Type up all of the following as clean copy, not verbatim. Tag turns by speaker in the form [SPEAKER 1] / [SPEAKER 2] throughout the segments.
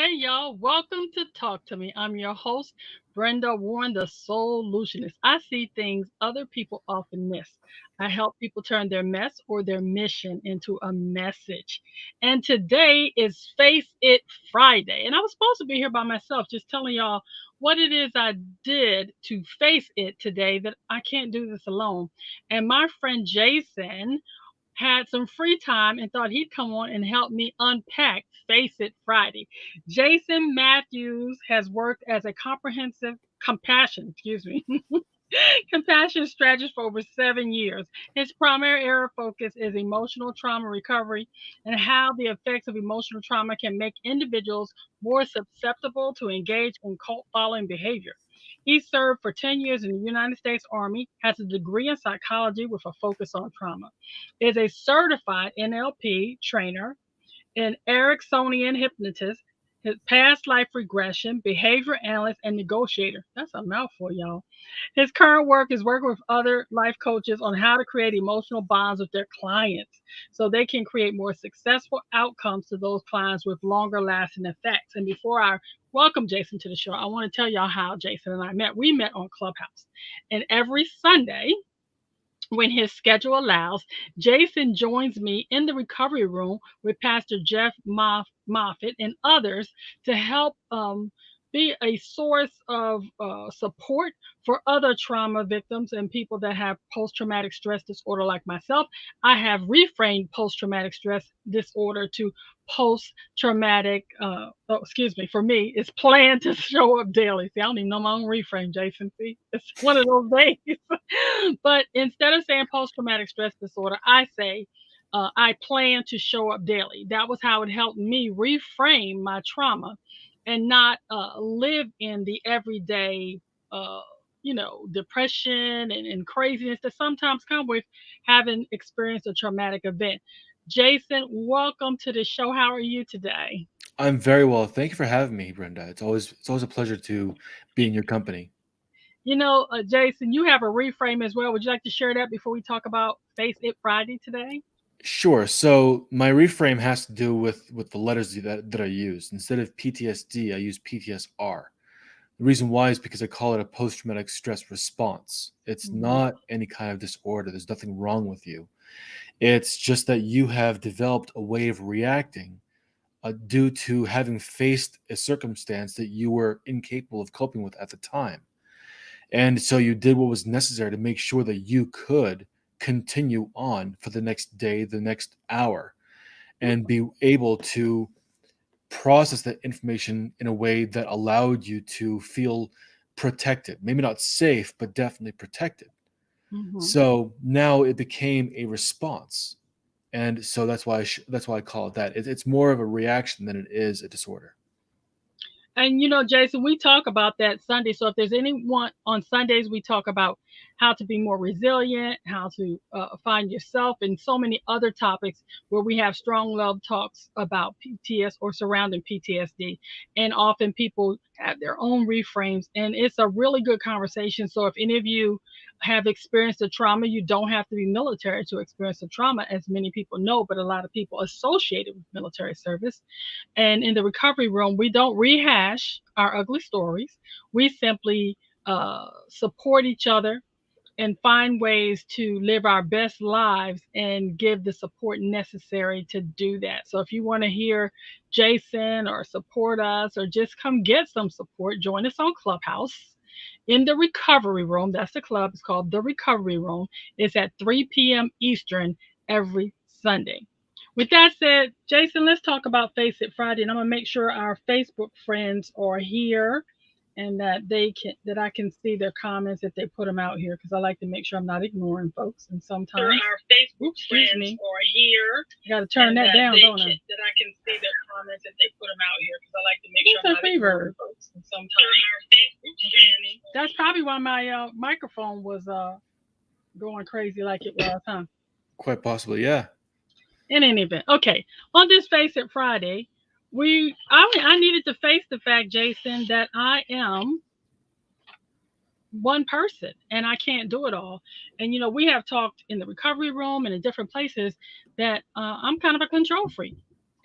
[SPEAKER 1] Hey y'all, welcome to Talk to Me. I'm your host, Brenda Warren, the Solutionist. I see things other people often miss. I help people turn their mess or their mission into a message. And today is Face It Friday. And I was supposed to be here by myself, just telling y'all what it is I did to face it today, that I can't do this alone. And my friend Jason had some free time and thought he'd come on and help me unpack Face It Friday. Jason Matthews has worked as a compassion strategist for over 7 years. His primary area of focus is emotional trauma recovery and how the effects of emotional trauma can make individuals more susceptible to engage in cult following behavior. He served for 10 years in the United States Army, has a degree in psychology with a focus on trauma, is a certified NLP trainer, an Ericksonian hypnotist, his past life regression, behavior analyst, and negotiator. That's a mouthful, y'all. His current work is working with other life coaches on how to create emotional bonds with their clients so they can create more successful outcomes to those clients with longer lasting effects. And before I welcome Jason to the show, I want to tell y'all how Jason and I met. We met on Clubhouse. And every Sunday, when his schedule allows, Jason joins me in the recovery room with Pastor Jeff Moffitt and others to help be a source of support for other trauma victims and people that have post traumatic stress disorder, like myself. I have reframed post traumatic stress disorder to post traumatic, excuse me, for me, it's planned to show up daily. See, I don't even know my own reframe, Jason. See, it's one of those days. But instead of saying post traumatic stress disorder, I say I plan to show up daily. That was how it helped me reframe my trauma and not live in the everyday, uh, depression and craziness that sometimes come with having experienced a traumatic event. Jason, welcome to the show. How are you today?
[SPEAKER 2] I'm very well. Thank you for having me, Brenda. It's always a pleasure to be in your company.
[SPEAKER 1] Jason, you have a reframe as well. Would you like to share that before we talk about Face It Friday today?
[SPEAKER 2] Sure. So my reframe has to do with the letters that I use. Instead of PTSD, I use PTSR. The reason why is because I call it a post traumatic stress response. It's
[SPEAKER 1] Mhm.
[SPEAKER 2] not any kind of disorder. There's nothing wrong with you. It's just that you have developed a way of reacting due to having faced a circumstance that you were incapable of coping with at the time. And so you did what was necessary to make sure that you could continue on for the next day, the next hour, and be able to process that information in a way that allowed you to feel protected. Maybe not safe, but definitely protected.
[SPEAKER 1] Mhm.
[SPEAKER 2] So now it became a response. And so that's why I call it that. It's more of a reaction than it is a disorder.
[SPEAKER 1] And Jason, we talk about that Sunday. So if there's anyone on Sundays, we talk about how to be more resilient, how to find yourself, and so many other topics where we have strong love talks about PTS or surrounding PTSD. And often people have their own reframes, and it's a really good conversation. So if any of you have experienced a trauma, you don't have to be military to experience a trauma, as many people know, but a lot of people associated with military service. And in the recovery room, we don't rehash our ugly stories. We simply support each other and find ways to live our best lives and give the support necessary to do that. So if you want to hear Jason or support us or just come get some support, join us on Clubhouse in the recovery room. That's the club. It's called the recovery room. It's at 3 p.m. Eastern every Sunday. With that said, Jason, let's talk about Face It Friday, and I'm gonna make sure our Facebook friends are here and that I can see their comments if they put them out here because I like to make sure I'm not ignoring folks. And sometimes our Facebook friends are here. I got to turn that down, don't I? That I can see their comments if they put them out here because I like to make sure I'm not ignoring folks. And sometimes our Facebook friends. That's probably why my microphone was going crazy like it was, huh?
[SPEAKER 2] Quite possibly, yeah.
[SPEAKER 1] In any event, okay. On this Face It Friday, I needed to face the fact, Jason, that I am one person and I can't do it all. And we have talked in the recovery room and in different places that I'm kind of a control freak.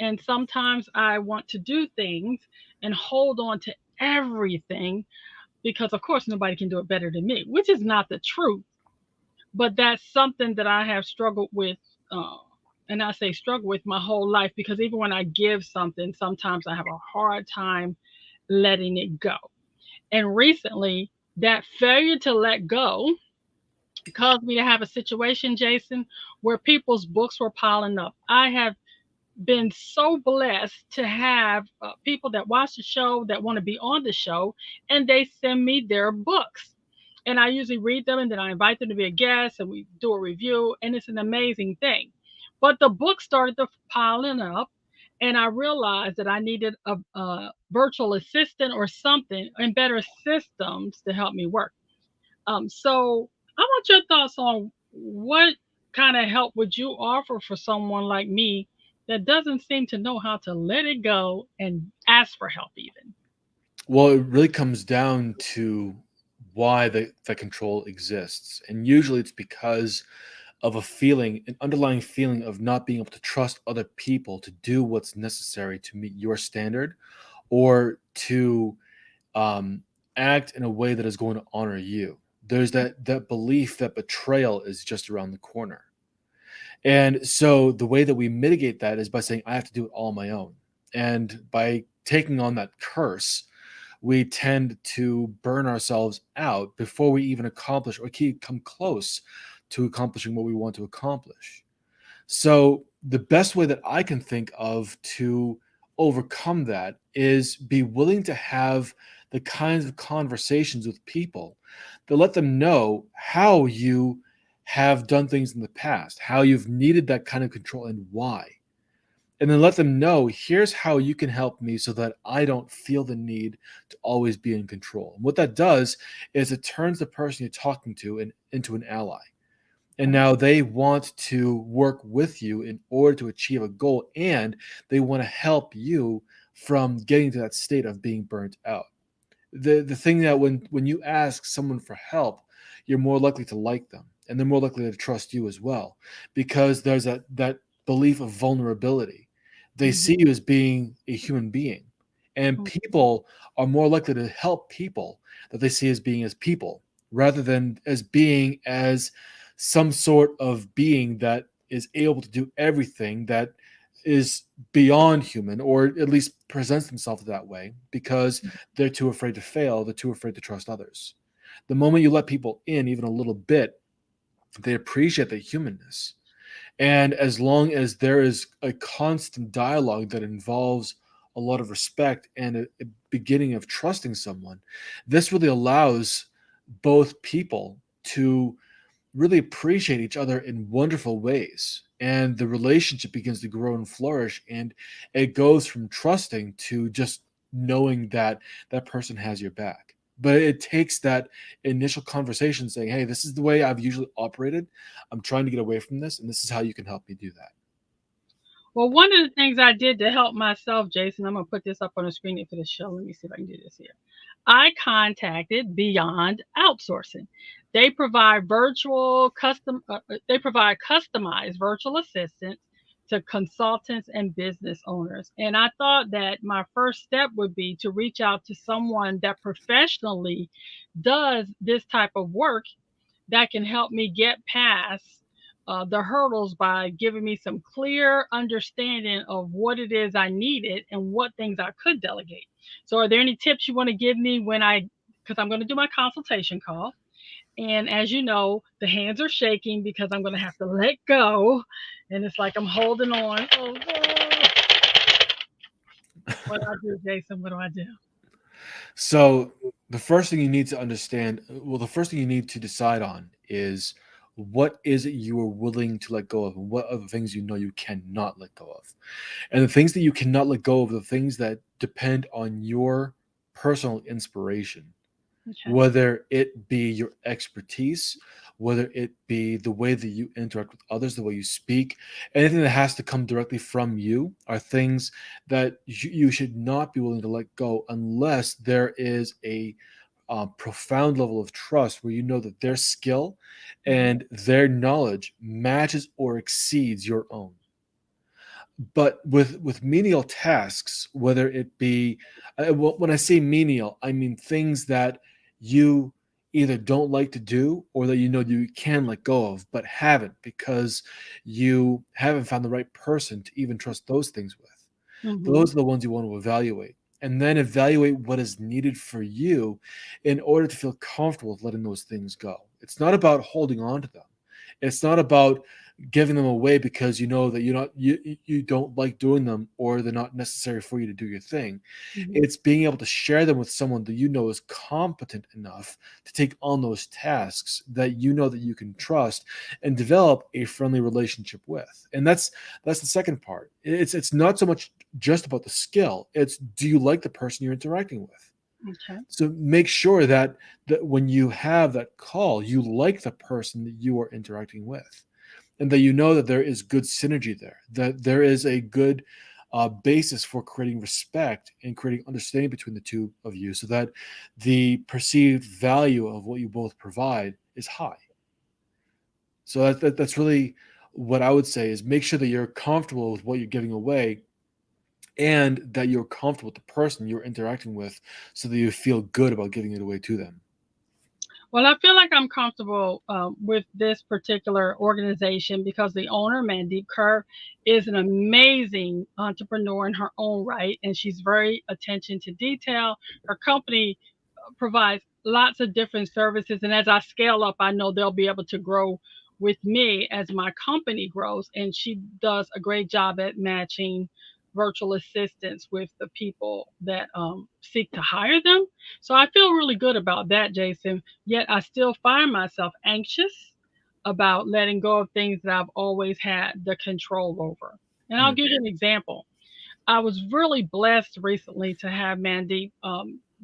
[SPEAKER 1] And sometimes I want to do things and hold on to everything because, of course, nobody can do it better than me, which is not the truth. But that's something that I have struggled with. Uh, and I say struggle with my whole life because even when I give something, sometimes I have a hard time letting it go. And recently, that failure to let go caused me to have a situation, Jason, where people's books were piling up. I have been so blessed to have people that watch the show that want to be on the show, and they send me their books. And I usually read them and then I invite them to be a guest and we do a review, and it's an amazing thing. But the book started to piling up, and I realized that I needed a virtual assistant or something and better systems to help me work. So I want your thoughts on what kind of help would you offer for someone like me that doesn't seem to know how to let it go and ask for help even.
[SPEAKER 2] Well, it really comes down to why the control exists. And usually it's because of a feeling, an underlying feeling of not being able to trust other people to do what's necessary to meet your standard or to um, act in a way that is going to honor you. There's that belief that betrayal is just around the corner. And so the way that we mitigate that is by saying, I have to do it all on my own. And by taking on that curse, we tend to burn ourselves out before we even accomplish or come close to accomplishing what we want to accomplish. So, the best way that I can think of to overcome that is be willing to have the kinds of conversations with people that let them know how you have done things in the past, how you've needed that kind of control and why. And then let them know, here's how you can help me so that I don't feel the need to always be in control. And what that does is it turns the person you're talking to into an ally. And
[SPEAKER 1] Okay.
[SPEAKER 2] now they want to work with you in order to achieve a goal, and they want to help you from getting to that state of being burnt out. The thing that when you ask someone for help, you're more likely to like them, and they're more likely to trust you as well, because there's that belief of vulnerability. They
[SPEAKER 1] Hmm.
[SPEAKER 2] see you as being a human being, and people are more likely to help people that they see as being as people rather than as being as some sort of being that is able to do everything that is beyond human, or at least presents themselves that way because they're too afraid to fail, they're too afraid to trust others. The moment you let people in even a little bit, they appreciate the humanness. And as long as there is a constant dialogue that involves a lot of respect and a beginning of trusting someone, this really allows both people to really appreciate each other in wonderful ways. And the relationship begins to grow and flourish. And it goes from trusting to just knowing that that person has your back. But it takes that initial conversation saying, hey, this is the way I've usually operated. I'm trying to get away from this. And this is how you can help me do that.
[SPEAKER 1] Well, one of the things I did to help myself, Jason, I'm going to put this up on the screen for the show. Let me see if I can do this here. I contacted Beyond Outsourcing. They provide they provide customized virtual assistants to consultants and business owners. And I thought that my first step would be to reach out to someone that professionally does this type of work that can help me get past the hurdles by giving me some clear understanding of what it is I needed and what things I could delegate. So, are there any tips you want to give me because I'm going to do my consultation call? And as you know, the hands are shaking because I'm going to have to let go. And it's like I'm holding on. Oh, oh. What do I do, Jason? What do I do?
[SPEAKER 2] So the first thing you need to understand, well, the first thing you need to decide on is what is it you are willing to let go of, and what are the things you know you cannot let go of. And the things that you cannot let go of are the things that depend on your personal inspiration,
[SPEAKER 1] Okay.
[SPEAKER 2] whether it be your expertise, whether it be the way that you interact with others, the way you speak, anything that has to come directly from you are things that you should not be willing to let go unless there is a profound level of trust where you know that their skill
[SPEAKER 1] Mhm.
[SPEAKER 2] and their knowledge matches or exceeds your own. But with menial tasks, whether it be when I say menial, I mean things that you either don't like to do or that you know you can let go of, but haven't because you haven't found the right person to even trust those things with.
[SPEAKER 1] Hmm.
[SPEAKER 2] Those are the ones you want to evaluate. And then evaluate what is needed for you in order to feel comfortable with letting those things go. It's not about holding on to them. It's not about giving them away because you know that you don't like doing them or they're not necessary for you to do your thing.
[SPEAKER 1] Hmm.
[SPEAKER 2] It's being able to share them with someone that you know is competent enough to take on those tasks that you know that you can trust and develop a friendly relationship with. And that's the second part. It's not so much just about the skill. It's, do you like the person you're interacting with?
[SPEAKER 1] Okay.
[SPEAKER 2] So make sure that when you have that call, you like the person that you are interacting with, and that you know that there is good synergy there, that there is a good basis for creating respect and creating understanding between the two of you, so that the perceived value of what you both provide is high. So that's really what I would say is make sure that you're comfortable with what you're giving away and that you're comfortable with the person you're interacting with so that you feel good about giving it away to them.
[SPEAKER 1] Well, I feel like I'm comfortable with this particular organization because the owner, Mandeep Kaur, is an amazing entrepreneur in her own right, and she's very attention to detail. Her company provides lots of different services, and as I scale up, I know they'll be able to grow with me as my company grows. And she does a great job at matching virtual assistants with the people that seek to hire them. So I feel really good about that, Jason. Yet I still find myself anxious about letting go of things that I've always had the control over. And I'll
[SPEAKER 2] Mm,
[SPEAKER 1] give you an example. I was really blessed recently to have Mandy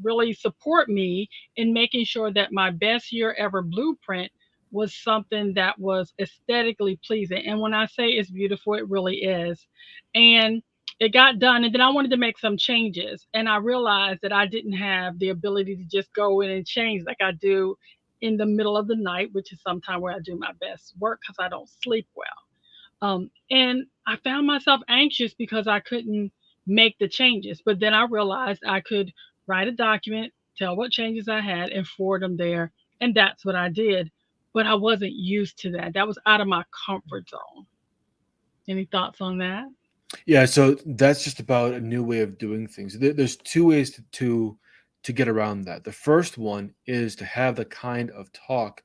[SPEAKER 1] really support me in making sure that my best year ever blueprint was something that was aesthetically pleasing. And when I say it's beautiful, it really is. And it got done, and then I wanted to make some changes. And I realized that I didn't have the ability to just go in and change like I do in the middle of the night, which is sometime where I do my best work because I don't sleep well. And I found myself anxious because I couldn't make the changes. But then I realized I could write a document, tell what changes I had, and forward them there. And that's what I did. But I wasn't used to that. That was out of my comfort zone. Any thoughts on that?
[SPEAKER 2] yeah, so that's just about a new way of doing things. There's two ways to get around that. The first one is to have the kind of talk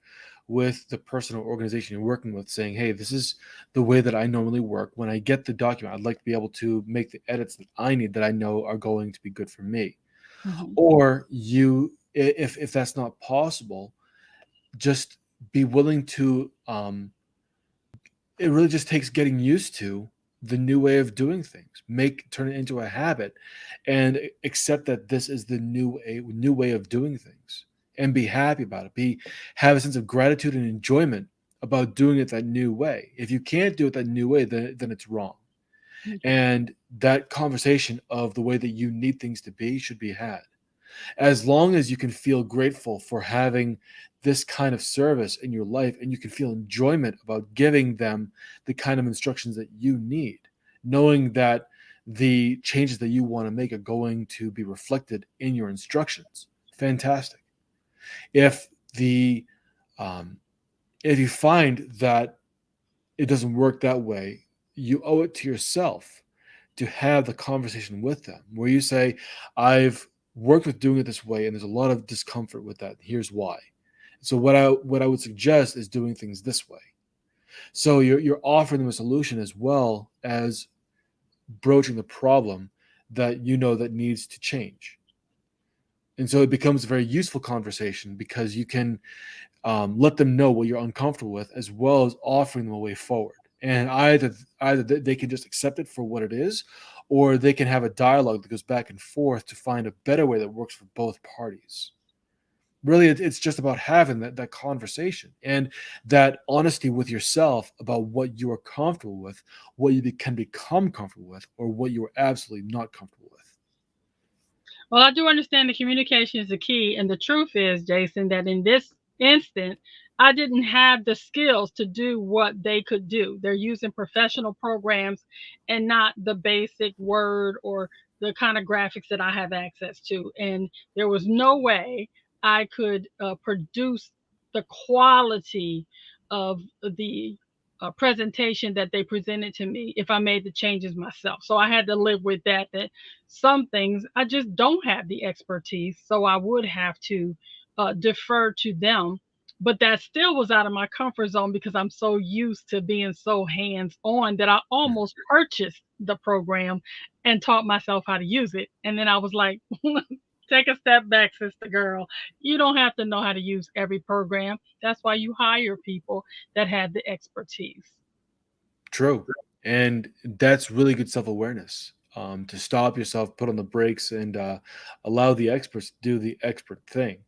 [SPEAKER 2] with the person or organization you're working with, saying, "Hey, this is the way that I normally work. When I get the document, I'd like to be able to make the edits that I need that I know are going to be good for me."
[SPEAKER 1] Hmm.
[SPEAKER 2] Or if that's not possible, just be willing to it really just takes getting used to the new way of doing things. Turn it into a habit and accept that this is the new way of doing things and be happy about it. Have a sense of gratitude and enjoyment about doing it that new way. If you can't do it that new way, then it's wrong.
[SPEAKER 1] Okay.
[SPEAKER 2] And that conversation of the way that you need things to be should be had. As long as you can feel grateful for having this kind of service in your life and you can feel enjoyment about giving them the kind of instructions that you need, knowing that the changes that you want to make are going to be reflected in your instructions, fantastic. If the um, if you find that it doesn't work that way, you owe it to yourself to have the conversation with them where you say, I've worked with doing it this way and there's a lot of discomfort with that. Here's why. So what I would suggest is doing things this way. So you're offering them a solution as well as broaching the problem that you know that needs to change. And so it becomes a very useful conversation because you can let them know what you're uncomfortable with, as well as offering them a way forward. And either they can just accept it for what it is, or they can have a dialogue that goes back and forth to find a better way that works for both parties. Really, it's just about having that conversation and that honesty with yourself about what you are comfortable with, what can become comfortable with, or what you are absolutely not comfortable with.
[SPEAKER 1] Well, I do understand the communication is the key. And the truth is, Jason, that in this instant, I didn't have the skills to do what they could do. They're using professional programs and not the basic Word or the kind of graphics that I have access to. And there was no way I could produce the quality of the presentation that they presented to me if I made the changes myself. So I had to live with that, that some things I just don't have the expertise. So I would have to defer to them, but that still was out of my comfort zone because I'm so used to being so hands on that I almost purchased the program and taught myself how to use it. And then I was like, take a step back, sister girl. You don't have to know how to use every program. That's why you hire people that have the expertise.
[SPEAKER 2] True. And that's really good self awareness, to stop yourself, put on the brakes, and allow the experts to do the expert thing.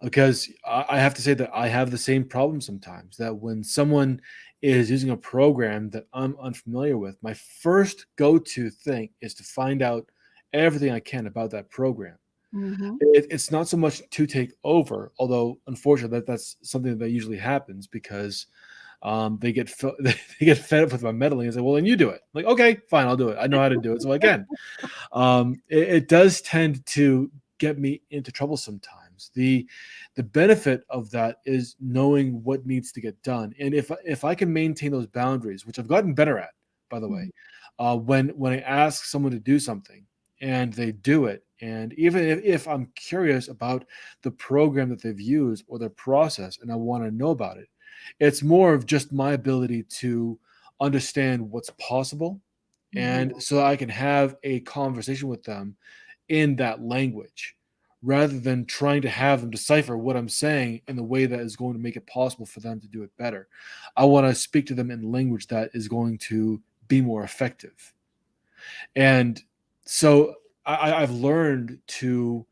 [SPEAKER 2] Because I have to say that I have the same problem sometimes, that when someone is using a program that I'm unfamiliar with, my first go to thing is to find out everything I can about that program.
[SPEAKER 1] Hmm.
[SPEAKER 2] It's not so much to take over, although unfortunately that's something that usually happens because they get they get fed up with my meddling and say, "Well, then you do it." I'm like, okay, fine, I'll do it. I know how to do it, so I can. It does tend to get me into trouble sometimes. The benefit of that is knowing what needs to get done, and if I can maintain those boundaries, which I've gotten better at, by the way, when I ask someone to do something and they do it, and even if I'm curious about the program that they've used or their process, and I want to know about it, it's more of just my ability to understand what's possible,
[SPEAKER 1] Hmm.
[SPEAKER 2] and so I can have a conversation with them in that language rather than trying to have them decipher what I'm saying in the way that is going to make it possible for them to do it better. I want to speak to them in language that is going to be more effective. And so I've learned to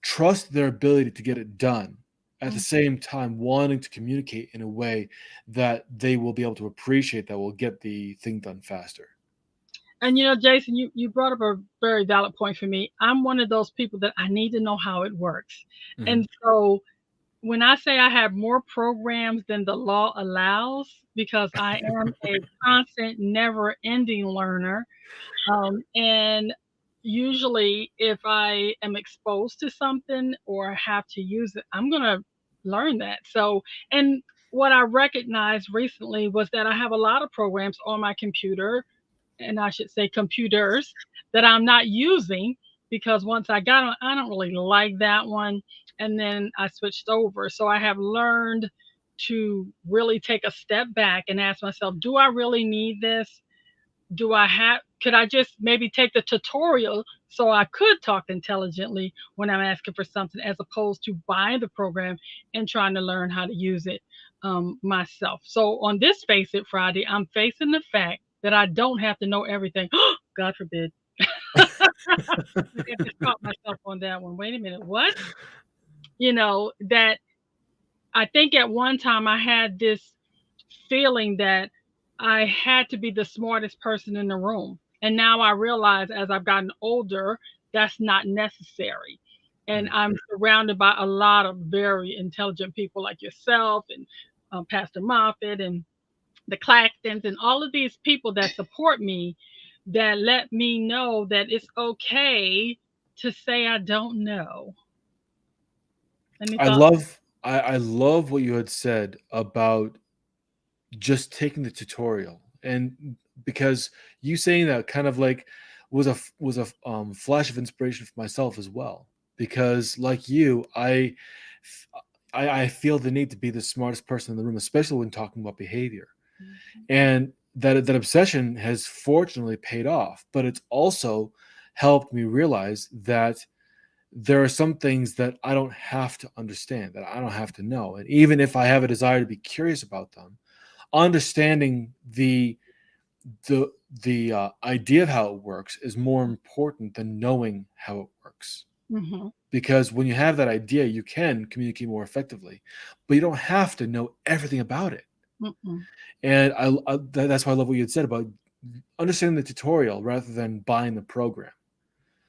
[SPEAKER 2] trust their ability to get it done, at the same time wanting to communicate in a way that they will be able to appreciate, that will get the thing done faster.
[SPEAKER 1] And Jason, you brought up a very valid point for me. I'm one of those people that I need to know how it works.
[SPEAKER 2] Mhm.
[SPEAKER 1] And so when I say I have more programs than the law allows, because I am a constant, never ending learner, and usually if I am exposed to something or have to use it, I'm going to learn that. So, and what I recognized recently was that I have a lot of programs on my computer, and I should say computers, that I'm not using because once I got on, I don't really like that one. And then I switched over. So I have learned to really take a step back and ask myself, do I really need this? Could I just maybe take the tutorial so I could talk intelligently when I'm asking for something as opposed to buying the program and trying to learn how to use it myself. So on this Face It Friday, I'm facing the fact that I don't have to know everything. God forbid. I just caught myself on that one. Wait a minute. What? That I think at one time I had this feeling that I had to be the smartest person in the room. And now I realize as I've gotten older, that's not necessary. And
[SPEAKER 2] Mhm.
[SPEAKER 1] I'm surrounded by a lot of very intelligent people like yourself and Pastor Moffat and the Claxtons and all of these people that support me, that let me know that it's okay to say I don't know. Any
[SPEAKER 2] I
[SPEAKER 1] thoughts?
[SPEAKER 2] love I love what you had said about just taking the tutorial, and because you saying that kind of like was a flash of inspiration for myself as well, because like you, I feel the need to be the smartest person in the room, especially when talking about behavior. And that obsession has fortunately paid off, but it's also helped me realize that there are some things that I don't have to understand, that I don't have to know, and even if I have a desire to be curious about them, understanding the idea of how it works is more important than knowing how it works.
[SPEAKER 1] Mm-hmm.
[SPEAKER 2] Because when you have that idea, you can communicate more effectively, but you don't have to know everything about it.
[SPEAKER 1] Mm-mm.
[SPEAKER 2] And that's why I love what you had said about understanding the tutorial rather than buying the program.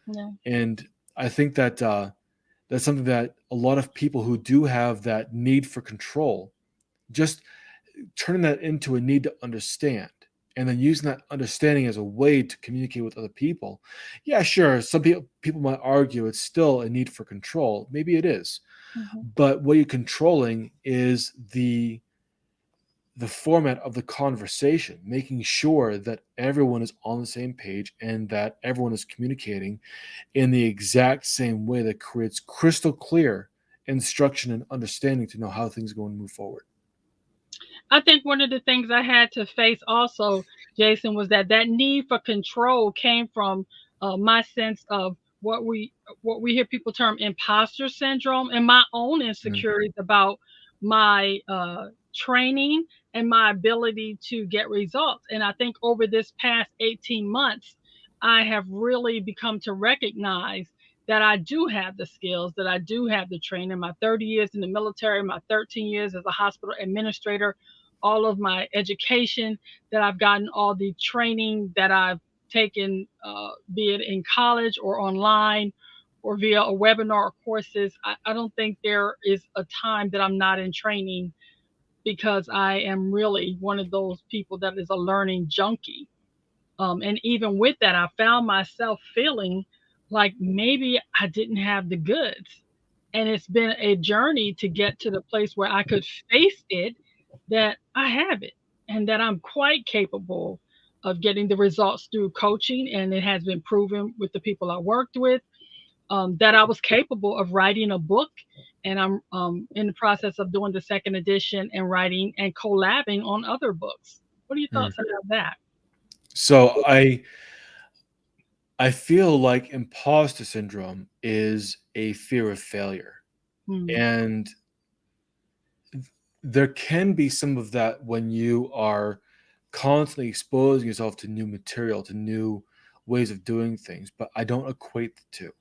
[SPEAKER 1] Yeah.
[SPEAKER 2] And I think that That's something that a lot of people who do have that need for control, just turning that into a need to understand and then using that understanding as a way to communicate with other people. Yeah, sure, some people might argue it's still a need for control. Maybe it is.
[SPEAKER 1] Mhm.
[SPEAKER 2] But what you're controlling is the format of the conversation, making sure that everyone is on the same page and that everyone is communicating in the exact same way that creates crystal clear instruction and understanding to know how things are going to move forward.
[SPEAKER 1] I think one of the things I had to face also, Jason, was that need for control came from my sense of what we hear people term imposter syndrome, and my own
[SPEAKER 2] Mm,
[SPEAKER 1] insecurities about my training and my ability to get results. And I think over this past 18 months, I have really become to recognize that I do have the skills, that I do have the training. My 30 years in the military, my 13 years as a hospital administrator, all of my education that I've gotten, all the training that I've taken, be it in college or online or via a webinar or courses. I don't think there is a time that I'm not in training, because I am really one of those people that is a learning junkie. And even with that, I found myself feeling like maybe I didn't have the goods. And it's been a journey to get to the place where I could face it, that I have it and that I'm quite capable of getting the results through coaching. And it has been proven with the people I worked with, that I was capable of writing a book. And I'm in the process of doing the second edition and writing and collabing on other books. What are your
[SPEAKER 2] mm.
[SPEAKER 1] thoughts about that?
[SPEAKER 2] So I feel like imposter syndrome is a fear of failure.
[SPEAKER 1] Hmm.
[SPEAKER 2] And there can be some of that when you are constantly exposing yourself to new material, to new ways of doing things, but I don't equate the two.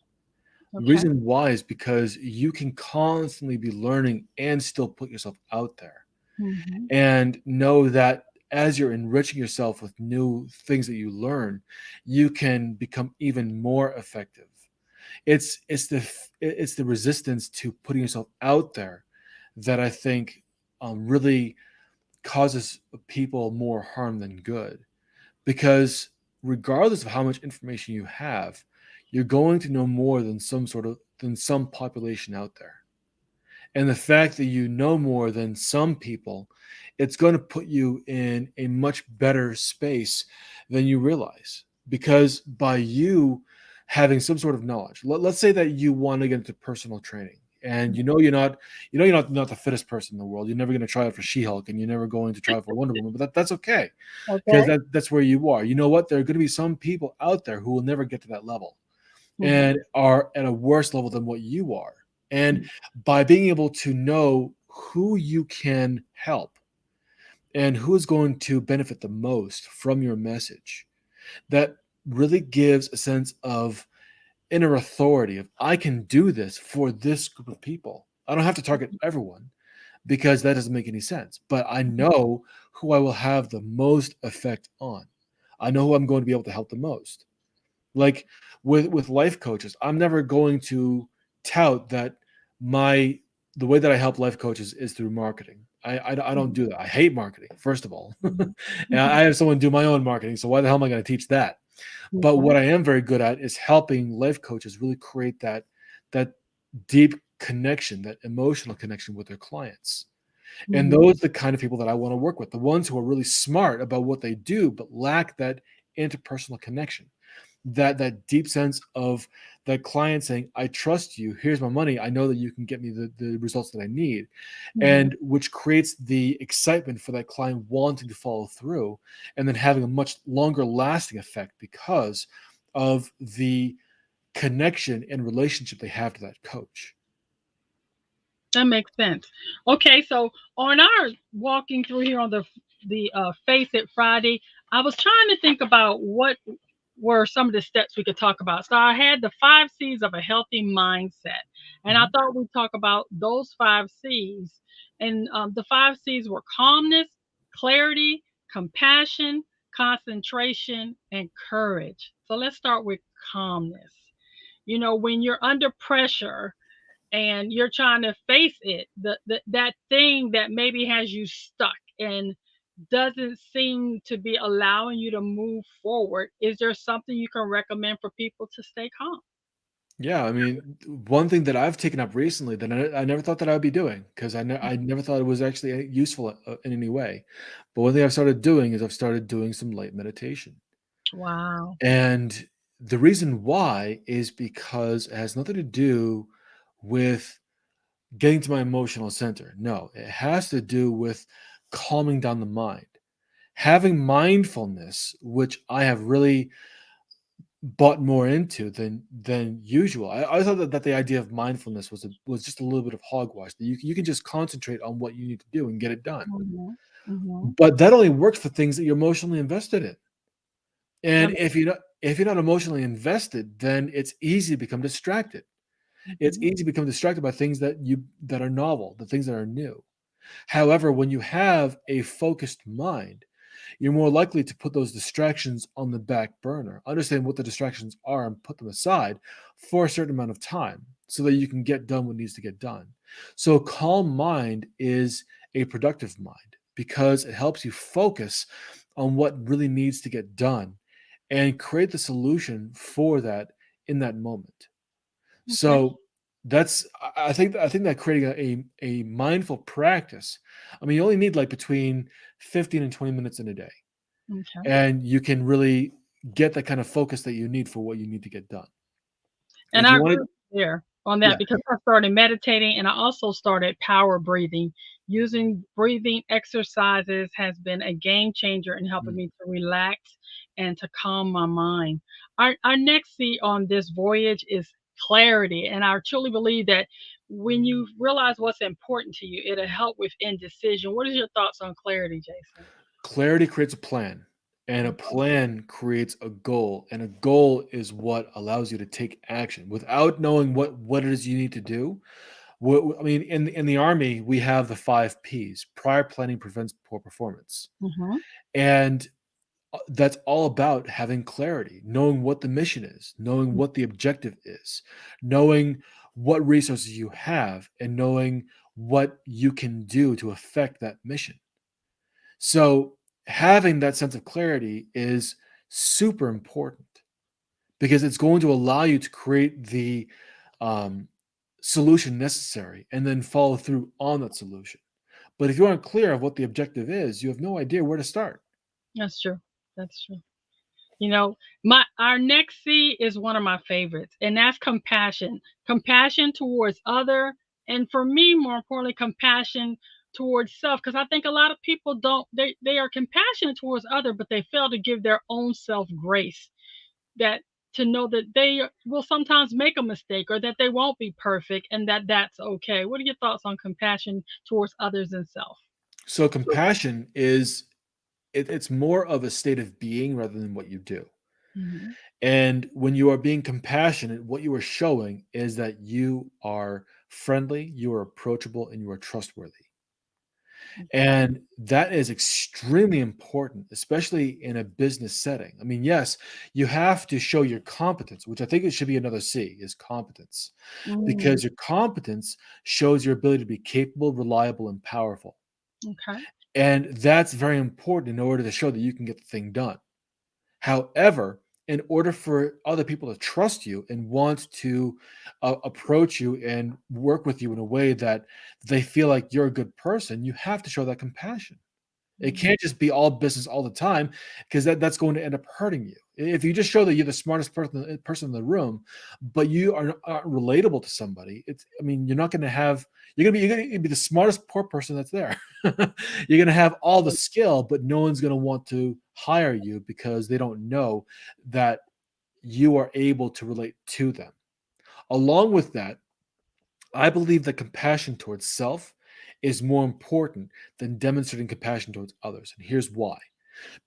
[SPEAKER 2] The
[SPEAKER 1] Okay.
[SPEAKER 2] reason why is because you can constantly be learning and still put yourself out there
[SPEAKER 1] Mhm.
[SPEAKER 2] and know that as you're enriching yourself with new things that you learn, you can become even more effective. It's the resistance to putting yourself out there that I think really causes people more harm than good, because regardless of how much information you have, you're going to know more than some population out there. And the fact that you know more than some people, it's going to put you in a much better space than you realize. Because by you having some sort of knowledge, let's say that you want to get into personal training and you know you're not the fittest person in the world. You're never going to try it for She-Hulk and you're never going to try it for Wonder Woman, but that's okay because
[SPEAKER 1] Okay.
[SPEAKER 2] that's where you are. You know what? There are going to be some people out there who will never get to that level
[SPEAKER 1] Mhm.
[SPEAKER 2] and are at a worse level than what you are. And
[SPEAKER 1] Mhm.
[SPEAKER 2] by being able to know who you can help and who is going to benefit the most from your message, that really gives a sense of inner authority of I can do this for this group of people. I don't have to target everyone because that doesn't make any sense, but I know who I will have the most effect on. I know who I'm going to be able to help the most. Like with life coaches, I'm never going to tout that my the way that I help life coaches is through marketing. I don't
[SPEAKER 1] Mhm.
[SPEAKER 2] do that. I hate marketing, first of all.
[SPEAKER 1] Mhm.
[SPEAKER 2] And
[SPEAKER 1] Mhm.
[SPEAKER 2] I have someone do my own marketing, so why the hell am I going to teach that? But
[SPEAKER 1] Okay.
[SPEAKER 2] what I am very good at is helping life coaches really create that deep connection, that emotional connection with their clients. And
[SPEAKER 1] Mhm.
[SPEAKER 2] those are the kind of people that I want to work with, the ones who are really smart about what they do, but lack that interpersonal connection, that deep sense of that client saying, I trust you, here's my money, I know that you can get me the results that I need,
[SPEAKER 1] Mhm.
[SPEAKER 2] and which creates the excitement for that client wanting to follow through and then having a much longer lasting effect because of the connection and relationship they have to that coach.
[SPEAKER 1] That makes sense. Okay, so on our walking through here on the Face It Friday, I was trying to think about what were some of the steps we could talk about. So I had the 5 C's of a healthy mindset, and I
[SPEAKER 2] Mhm.
[SPEAKER 1] thought we'd talk about those 5 C's. And the 5 C's were calmness, clarity, compassion, concentration, and courage. So let's start with calmness. When you're under pressure and you're trying to face it, that thing that maybe has you stuck and doesn't seem to be allowing you to move forward, is there something you can recommend for people to stay calm?
[SPEAKER 2] Yeah, I mean, one thing that I've taken up recently that I never thought that I would be doing, because I never thought it was actually useful in any way. But one thing I've started doing is I've started doing some light meditation.
[SPEAKER 1] Wow.
[SPEAKER 2] And the reason why is because it has nothing to do with getting to my emotional center. No, it has to do with calming down the mind. Having mindfulness, which I have really bought more into than usual. I thought that the idea of mindfulness was just a little bit of hogwash. That you can just concentrate on what you need to do and get it done.
[SPEAKER 1] Mhm. Mhm.
[SPEAKER 2] But that only works for things that you're emotionally invested in.
[SPEAKER 1] That
[SPEAKER 2] And
[SPEAKER 1] makes
[SPEAKER 2] if you're not emotionally invested, then it's easy to become distracted. It's
[SPEAKER 1] mhm.
[SPEAKER 2] easy to become distracted by things that are novel, the things that are new. However, when you have a focused mind, you're more likely to put those distractions on the back burner, understand what the distractions are and put them aside for a certain amount of time so that you can get done what needs to get done. So, a calm mind is a productive mind because it helps you focus on what really needs to get done and create the solution for that in that moment.
[SPEAKER 1] Okay.
[SPEAKER 2] So that's I think that creating a mindful practice. I mean, you only need like between 15 and 20 minutes in a day,
[SPEAKER 1] Okay.
[SPEAKER 2] and you can really get the kind of focus that you need for what you need to get done.
[SPEAKER 1] And
[SPEAKER 2] If
[SPEAKER 1] I
[SPEAKER 2] you
[SPEAKER 1] agree
[SPEAKER 2] want
[SPEAKER 1] with
[SPEAKER 2] to,
[SPEAKER 1] you there on
[SPEAKER 2] yeah,
[SPEAKER 1] that because I started meditating and I also started power breathing. Using breathing exercises has been a game changer in helping
[SPEAKER 2] mm,
[SPEAKER 1] me to relax and to calm my mind. Our next C on this voyage is clarity. And I truly believe that when you realize what's important to you, it'll help with indecision. What is your thoughts on clarity, Jason?
[SPEAKER 2] clarity creates a plan, and a
[SPEAKER 1] Mhm.
[SPEAKER 2] plan creates a goal, and a goal is what allows you to take action without knowing what it is you need to do. I mean, in the army, we have the 5 Ps. Prior planning prevents poor performance,
[SPEAKER 1] Mhm.
[SPEAKER 2] and that's all about having clarity, knowing what the mission is, knowing what the objective is, knowing what resources you have, and knowing what you can do to affect that mission. So, having that sense of clarity is super important because it's going to allow you to create the um, solution necessary and then follow through on that solution. But if you aren't clear of what the objective is, you have no idea where to start.
[SPEAKER 1] That's true. That's true. You know, my our next C is one of my favorites, and that's compassion. Compassion towards other, and for me, more importantly, compassion towards self. Because I think a lot of people don't they are compassionate towards other, but they fail to give their own self grace. That to know that they will sometimes make a mistake or that they won't be perfect, and that that's okay. What are your thoughts on compassion towards others and self?
[SPEAKER 2] So compassion is it's more of a state of being rather than what you do.
[SPEAKER 1] Mhm.
[SPEAKER 2] And when you are being compassionate, what you are showing is that you are friendly, you are approachable, and you are trustworthy.
[SPEAKER 1] Okay.
[SPEAKER 2] And that is extremely important, especially in a business setting. I mean, yes, you have to show your competence, which I think it should be another C, is competence,
[SPEAKER 1] Mm,
[SPEAKER 2] because your competence shows your ability to be capable, reliable, and powerful.
[SPEAKER 1] okay.
[SPEAKER 2] And that's very important in order to show that you can get the thing done. However, in order for other people to trust you and want to approach you and work with you in a way that they feel like you're a good person, you have to show that compassion. It
[SPEAKER 1] Mhm.
[SPEAKER 2] can't just be all business all the time because that's going to end up hurting you. If you just show that you're the smartest person in the room, but you are not relatable to somebody, it's I mean, you're not going to have you're going to be the smartest poor person that's there. You're going to have all the skill, but no one's going to want to hire you because they don't know that you are able to relate to them. Along with that, I believe that compassion towards self is more important than demonstrating compassion towards others. And here's why.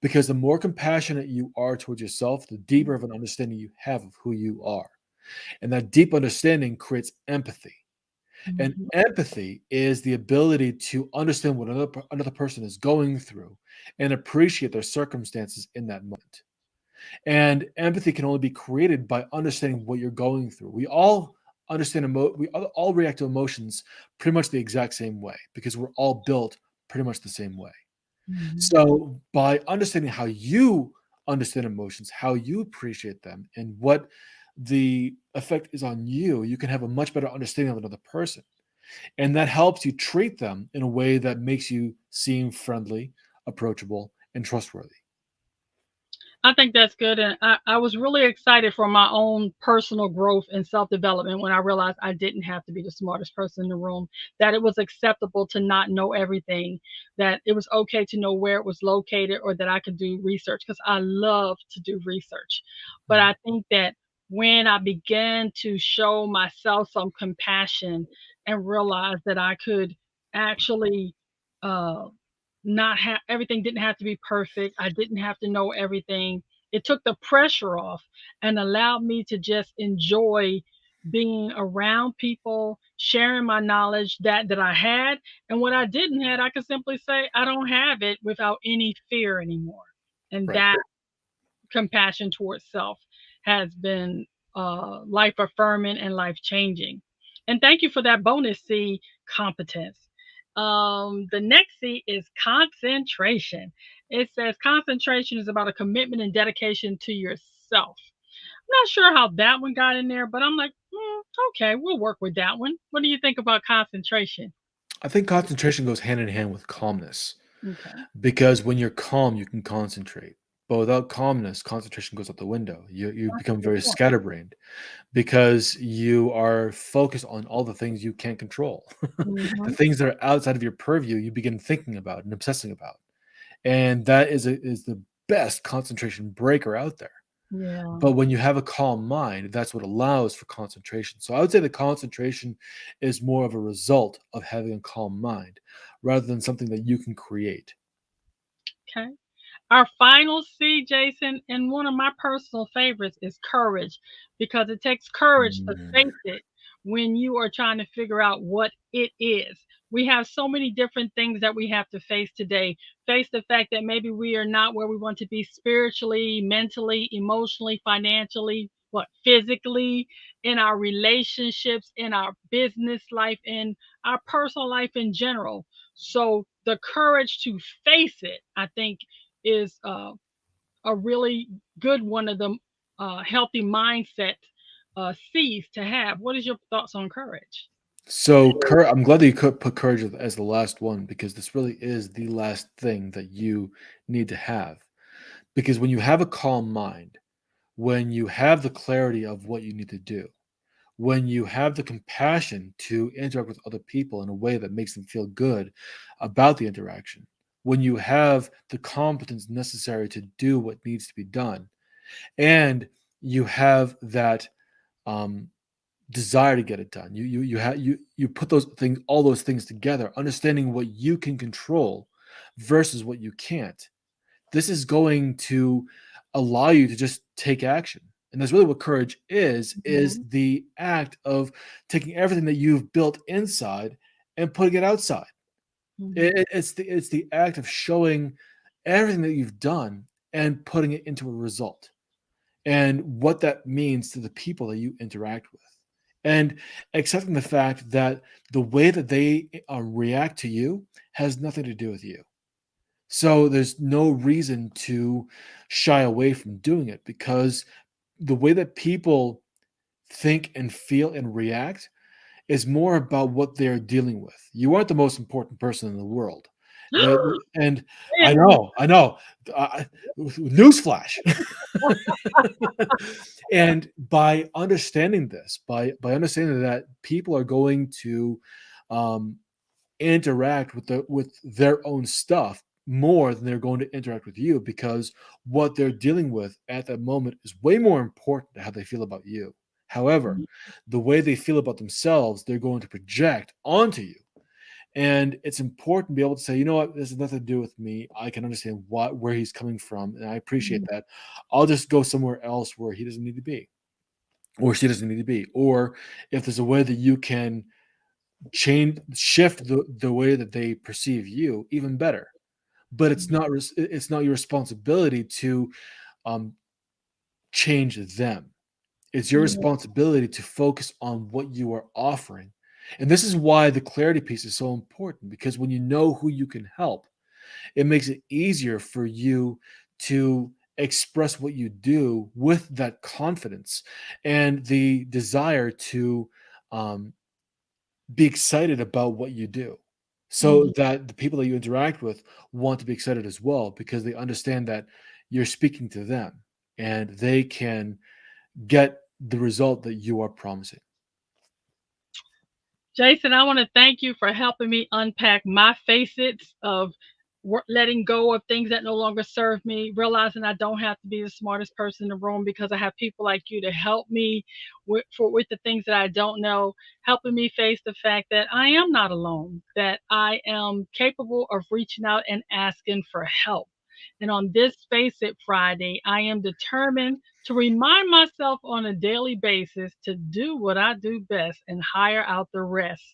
[SPEAKER 2] Because the more compassionate you are towards yourself, the deeper of an understanding you have of who you are. And that deep understanding creates empathy. And
[SPEAKER 1] Mhm.
[SPEAKER 2] empathy is the ability to understand what another person is going through and appreciate their circumstances in that moment. And empathy can only be created by understanding what you're going through. We all we all react to emotions pretty much the exact same way because we're all built pretty much the same way.
[SPEAKER 1] Mhm.
[SPEAKER 2] So by understanding how you understand emotions, how you appreciate them, and what the effect is on you, you can have a much better understanding of another person. And that helps you treat them in a way that makes you seem friendly, approachable, and trustworthy.
[SPEAKER 1] I think that's good. And I was really excited for my own personal growth and self development when I realized I didn't have to be the smartest person in the room, that it was acceptable to not know everything, that it was okay to know where it was located, or that I could do research because I love to do research. But
[SPEAKER 2] Mm.
[SPEAKER 1] I think that when I began to show myself some compassion and realize that I could actually uh, not have everything didn't have to be perfect. I didn't have to know everything. It took the pressure off and allowed me to just enjoy being around people, sharing my knowledge that I had, and what I didn't have, I could simply say I don't have it without any fear anymore. And
[SPEAKER 2] Right.
[SPEAKER 1] that compassion towards self has been life affirming and life changing. And thank you for that bonus C, competence. The next C is concentration. It says concentration is about a commitment and dedication to yourself. I'm not sure how that one got in there, but I'm like, okay, we'll work with that one. What do you think about concentration?
[SPEAKER 2] I think concentration goes hand in hand with calmness
[SPEAKER 1] Okay.
[SPEAKER 2] because when you're calm, you can concentrate. But without calmness, concentration goes out the window. You
[SPEAKER 1] That's a
[SPEAKER 2] become
[SPEAKER 1] good
[SPEAKER 2] very
[SPEAKER 1] point.
[SPEAKER 2] scatterbrained because you are focused on all the things you can't control. The
[SPEAKER 1] Hmm.
[SPEAKER 2] things that are outside of your purview, you begin thinking about and obsessing about. And that is the best concentration breaker out there.
[SPEAKER 1] Yeah.
[SPEAKER 2] But when you have a calm mind, that's what allows for concentration. So I would say the concentration is more of a result of having a calm mind rather than something that you can create.
[SPEAKER 1] Okay. Our final C, Jason, and one of my personal favorites is courage, because it takes courage to
[SPEAKER 2] Mm.
[SPEAKER 1] face it when you are trying to figure out what it is. We have so many different things that we have to face today. Face the fact that maybe we are not where we want to be spiritually, mentally, emotionally, financially, what physically, in our relationships, in our business life, in our personal life in general. So the courage to face it, I think, is a really good one of the healthy mindset C's to have. What is your thoughts on courage?
[SPEAKER 2] So I'm glad that you could put courage as the last one because this really is the last thing that you need to have. Because when you have a calm mind, when you have the clarity of what you need to do, when you have the compassion to interact with other people in a way that makes them feel good about the interaction, when you have the competence necessary to do what needs to be done, and you have that um, desire to get it done, you put those things, all those things together, understanding what you can control versus what you can't. This is going to allow you to just take action. And that's really what courage is
[SPEAKER 1] Mhm.
[SPEAKER 2] the act of taking everything that you've built inside and putting it outside.
[SPEAKER 1] Mhm.
[SPEAKER 2] It's the act of showing everything that you've done and putting it into a result and what that means to the people that you interact with. And accepting the fact that the way that they react to you has nothing to do with you. So there's no reason to shy away from doing it because the way that people think and feel and react is more about what they're dealing with. You aren't the most important person in the world. And
[SPEAKER 1] Man,
[SPEAKER 2] I know. Newsflash. And by understanding this, by understanding that people are going to um, interact with their own stuff more than they're going to interact with you because what they're dealing with at that moment is way more important to how they feel about you. However, the way they feel about themselves, they're going to project onto you. And it's important to be able to say, you know what, this has nothing to do with me. I can understand where he's coming from, and I appreciate
[SPEAKER 1] Mhm.
[SPEAKER 2] that. I'll just go somewhere else where he doesn't need to be, or she doesn't need to be. Or if there's a way that you can shift the way that they perceive you, even better. But it's not your responsibility to um change them. It's your
[SPEAKER 1] Yeah.
[SPEAKER 2] responsibility to focus on what you are offering. And this is why the clarity piece is so important, because when you know who you can help, it makes it easier for you to express what you do with that confidence and the desire to um, be excited about what you do, so
[SPEAKER 1] Mhm.
[SPEAKER 2] that the people that you interact with want to be excited as well, because they understand that you're speaking to them and they can get the result that you are promising.
[SPEAKER 1] Jason, I want to thank you for helping me unpack my facets of letting go of things that no longer serve me, realizing I don't have to be the smartest person in the room because I have people like you to help me with the things that I don't know, helping me face the fact that I am not alone, that I am capable of reaching out and asking for help. And on this Face It Friday, I am determined to remind myself on a daily basis to do what I do best and hire out the rest.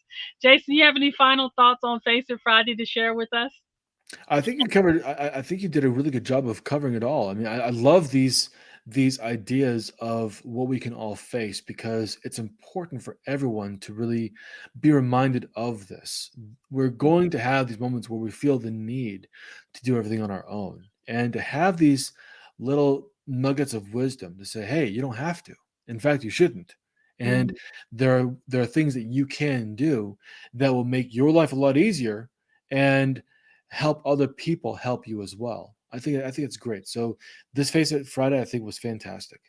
[SPEAKER 1] Jason, you have any final thoughts on Face It Friday to share with us?
[SPEAKER 2] I think you covered. I think you did a really good job of covering it all. I mean, I love these ideas of what we can all face, because it's important for everyone to really be reminded of this. We're going to have these moments where we feel the need to do everything on our own, and to have these little nuggets of wisdom to say, "Hey, you don't have to. In fact, you shouldn't." And
[SPEAKER 1] Mhm.
[SPEAKER 2] there are things that you can do that will make your life a lot easier, and help other people help you as well. I think it's great. So this Face It Friday, I think, was fantastic.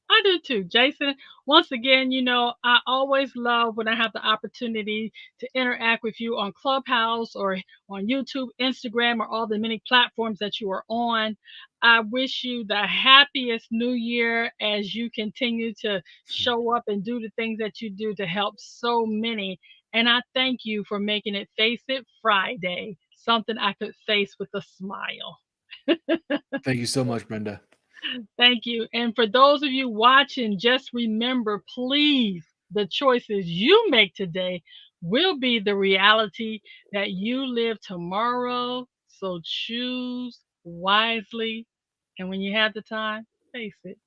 [SPEAKER 1] I do too, Jason. Once again, I always love when I have the opportunity to interact with you on Clubhouse or on YouTube, Instagram, or all the many platforms that you are on. I wish you the happiest new year as you continue to show up and do the things that you do to help so many. And I thank you for making it Face It Friday, something I could face with a smile.
[SPEAKER 2] Thank you so much, Brenda.
[SPEAKER 1] Thank you. And for those of you watching, just remember, please, the choices you make today will be the reality that you live tomorrow. So choose wisely. And when you have the time, face it.